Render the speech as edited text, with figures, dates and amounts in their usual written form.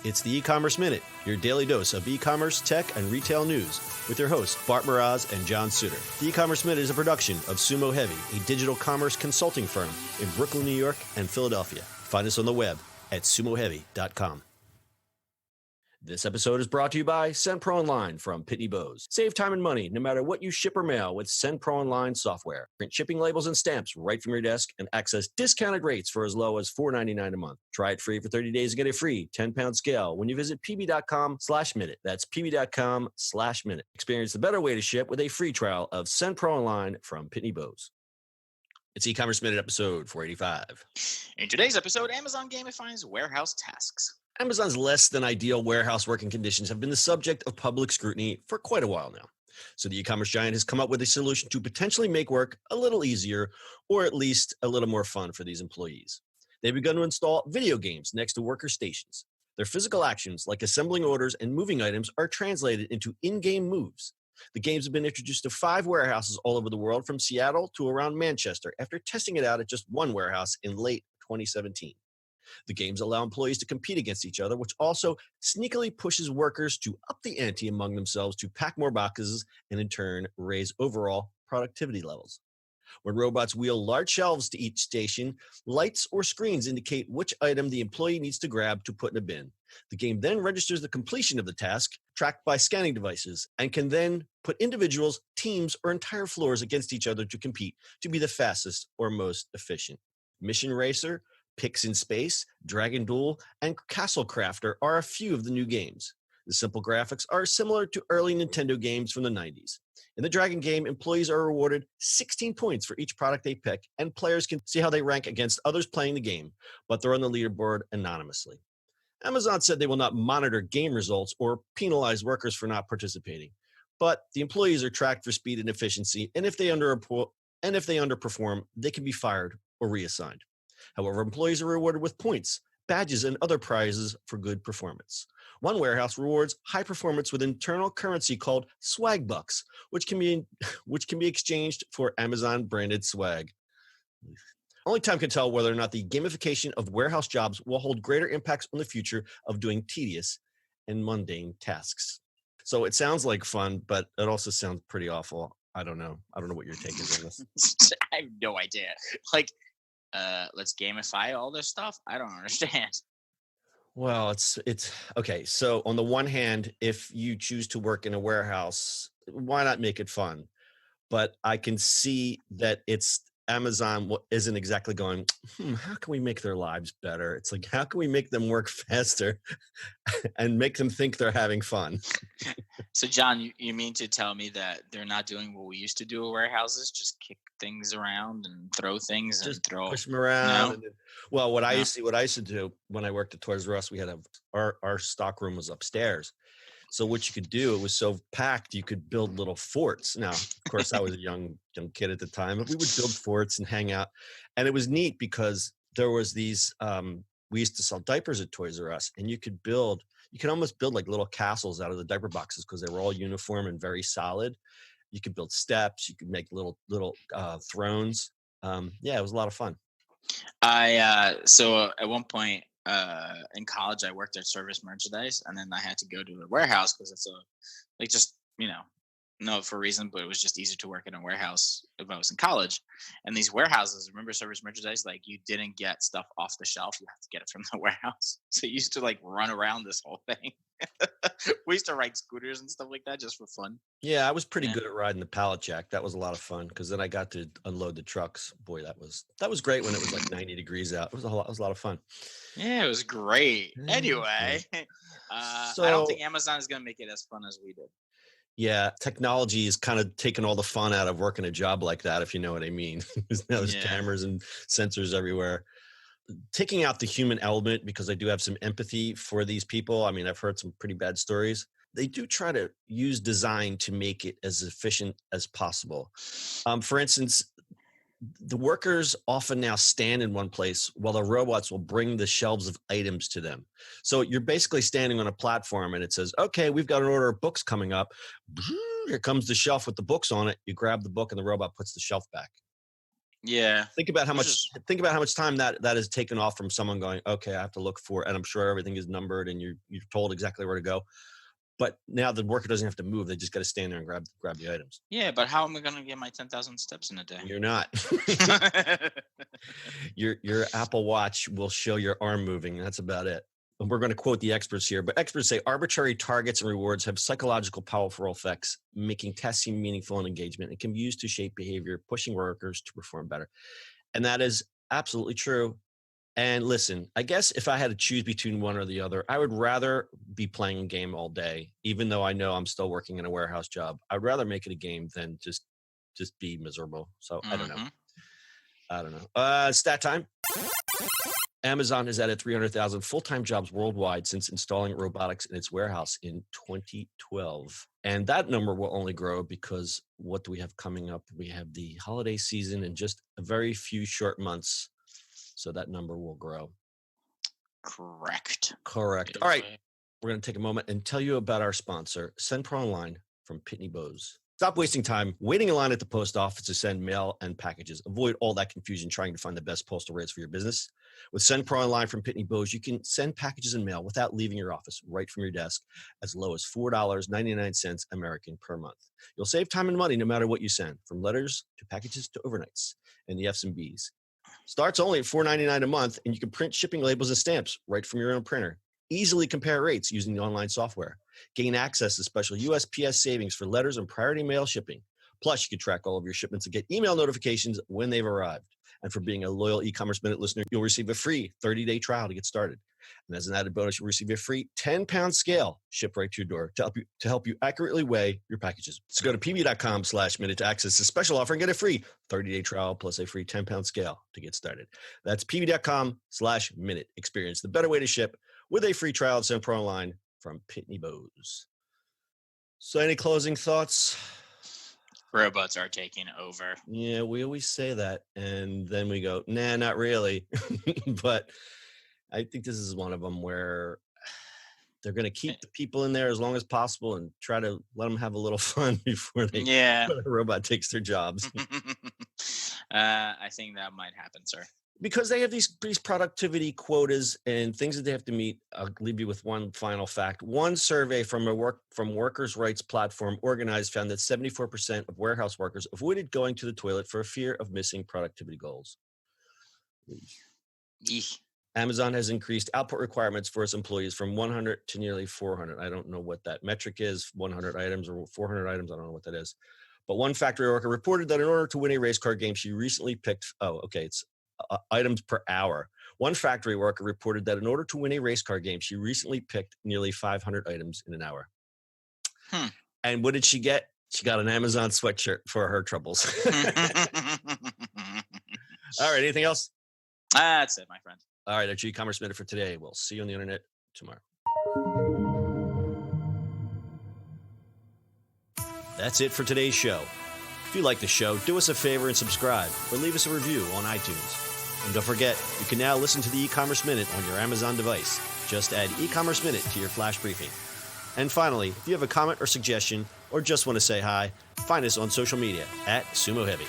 It's the E-Commerce Minute, your daily dose of e-commerce, tech, and retail news with your hosts, Bart Mraz and John Suter. The E-Commerce Minute is a production of Sumo Heavy, a digital commerce consulting firm in Brooklyn, New York, and Philadelphia. Find us on the web at sumoheavy.com. This episode is brought to you by SendPro Online from Pitney Bowes. Save time and money no matter what you ship or mail with SendPro Online software. Print shipping labels and stamps right from your desk and access discounted rates for as low as $4.99 a month. Try it free for 30 days and get a free 10-pound scale when you visit pb.com/minute. That's pb.com/minute. Experience the better way to ship with a free trial of SendPro Online from Pitney Bowes. It's E-Commerce Minute episode 485. In today's episode, Amazon gamifies warehouse tasks. Amazon's less than ideal warehouse working conditions have been the subject of public scrutiny for quite a while now. So the e-commerce giant has come up with a solution to potentially make work a little easier, or at least a little more fun for these employees. They've begun to install video games next to worker stations. Their physical actions, like assembling orders and moving items, are translated into in-game moves. The games have been introduced to 5 warehouses all over the world, from Seattle to around Manchester, after testing it out at just one warehouse in late 2017. The games allow employees to compete against each other, which also sneakily pushes workers to up the ante among themselves to pack more boxes and in turn raise overall productivity levels. When robots wheel large shelves to each station, lights or screens indicate which item the employee needs to grab to put in a bin. The game then registers the completion of the task, tracked by scanning devices, and can then put individuals, teams, or entire floors against each other to compete to be the fastest or most efficient. Mission Racer, Picks in Space, Dragon Duel, and Castle Crafter are a few of the new games. The simple graphics are similar to early Nintendo games from the 90s. In the Dragon game, employees are rewarded 16 points for each product they pick, and players can see how they rank against others playing the game, but they're on the leaderboard anonymously. Amazon said they will not monitor game results or penalize workers for not participating, but the employees are tracked for speed and efficiency, and if they underperform, they can be fired or reassigned. However, employees are rewarded with points, badges, and other prizes for good performance. One warehouse rewards high performance with internal currency called swag bucks, which can be exchanged for Amazon-branded swag. Only time can tell whether or not the gamification of warehouse jobs will hold greater impacts on the future of doing tedious and mundane tasks. So it sounds like fun, but it also sounds pretty awful. I don't know what your take is on this. I have no idea. Let's gamify all this stuff? I don't understand. Well, it's okay. So on the one hand, if you choose to work in a warehouse, why not make it fun? But I can see that Amazon isn't exactly going, how can we make their lives better? It's like, how can we make them work faster and make them think they're having fun? So, John, you mean to tell me that they're not doing what we used to do at warehouses, just kick things around and throw things just and push them around? No? And then, well, what I used to do when I worked at Toys R Us, we had our stock room was upstairs. So what you could do, it was so packed, you could build little forts. Now, of course, I was a young kid at the time, but we would build forts and hang out. And it was neat because there was these, we used to sell diapers at Toys R Us, and you could almost build like little castles out of the diaper boxes because they were all uniform and very solid. You could build steps, you could make little thrones. Yeah, it was a lot of fun. So at one point, in college, I worked at service merchandise, and then I had to go to a warehouse because it's no for a reason, but it was just easier to work in a warehouse if I was in college. And these warehouses, remember service merchandise, like you didn't get stuff off the shelf, you have to get it from the warehouse. So you used to like run around this whole thing. We used to ride scooters and stuff like that just for fun. Yeah, I was pretty good at riding the pallet jack. That was a lot of fun because then I got to unload the trucks. Boy, that was great when it was like 90 degrees out. It was a lot of fun. Yeah, it was great. Anyway, I don't think Amazon is going to make it as fun as we did. Yeah, technology is kind of taking all the fun out of working a job like that, if you know what I mean. There's cameras and sensors everywhere. Taking out the human element, because I do have some empathy for these people. I mean, I've heard some pretty bad stories. They do try to use design to make it as efficient as possible. For instance, the workers often now stand in one place while the robots will bring the shelves of items to them. So you're basically standing on a platform and it says, okay, we've got an order of books coming up. Here comes the shelf with the books on it. You grab the book and the robot puts the shelf back. Yeah. Think about how Which much is time that has taken off from someone going, okay, I have to look for, and I'm sure everything is numbered and you're told exactly where to go. But now the worker doesn't have to move; they just got to stand there and grab the items. yeah, but how am I gonna get my 10,000 steps in a day? You're not. Your Apple Watch will show your arm moving. That's about it. And we're going to quote the experts here, but experts say arbitrary targets and rewards have psychological powerful effects, making testing meaningful and engagement. It can be used to shape behavior, pushing workers to perform better. And that is absolutely true. And listen, I guess if I had to choose between one or the other, I would rather be playing a game all day, even though I know I'm still working in a warehouse job. I'd rather make it a game than just be miserable. So I don't know. Mhm. Stat time. Amazon has added 300,000 full-time jobs worldwide since installing robotics in its warehouse in 2012. And that number will only grow because what do we have coming up? We have the holiday season in just a very few short months. So that number will grow. Correct. All right. We're going to take a moment and tell you about our sponsor, SendPro Online from Pitney Bowes. Stop wasting time waiting in line at the post office to send mail and packages. Avoid all that confusion trying to find the best postal rates for your business. With SendPro Online from Pitney Bowes, you can send packages and mail without leaving your office, right from your desk, as low as $4.99 American per month. You'll save time and money no matter what you send, from letters to packages to overnights and the F's and B's. Starts only at $4.99 a month, and you can print shipping labels and stamps right from your own printer. Easily compare rates using the online software. Gain access to special USPS savings for letters and priority mail shipping. Plus, you can track all of your shipments and get email notifications when they've arrived. And for being a loyal e-commerce minute listener, you'll receive a free 30-day trial to get started. And as an added bonus, you'll receive a free 10-pound scale shipped right to your door to help you accurately weigh your packages. So go to pb.com/minute to access a special offer and get a free 30-day trial plus a free 10-pound scale to get started. That's pb.com/minute. Experience the better way to ship with a free trial of SendPro Online from Pitney Bowes. So any closing thoughts? Robots are taking over. Yeah, we always say that, and then we go, nah, not really. But I think this is one of them where they're going to keep the people in there as long as possible and try to let them have a little fun before Yeah. a robot takes their jobs. I think that might happen, sir. Because they have these productivity quotas and things that they have to meet. I'll leave you with one final fact. One survey from workers' rights platform Organized found that 74% of warehouse workers avoided going to the toilet for a fear of missing productivity goals. Yeesh. Amazon has increased output requirements for its employees from 100 to nearly 400. I don't know what that metric is, 100 items or 400 items. I don't know what that is. But one factory worker reported that in order to win a race car game, she recently picked, it's items per hour. One factory worker reported that in order to win a race car game, she recently picked nearly 500 items in an hour. And what did she get? She got an Amazon sweatshirt for her troubles. All right. Anything else? That's it, my friend. All right. That's your e-commerce minute for today. We'll see you on the internet tomorrow. That's it for today's show. If you like the show, do us a favor and subscribe or leave us a review on iTunes. And don't forget, you can now listen to the e-commerce minute on your Amazon device. Just add e-commerce minute to your flash briefing. And finally, if you have a comment or suggestion or just want to say hi, find us on social media @Sumo Heavy.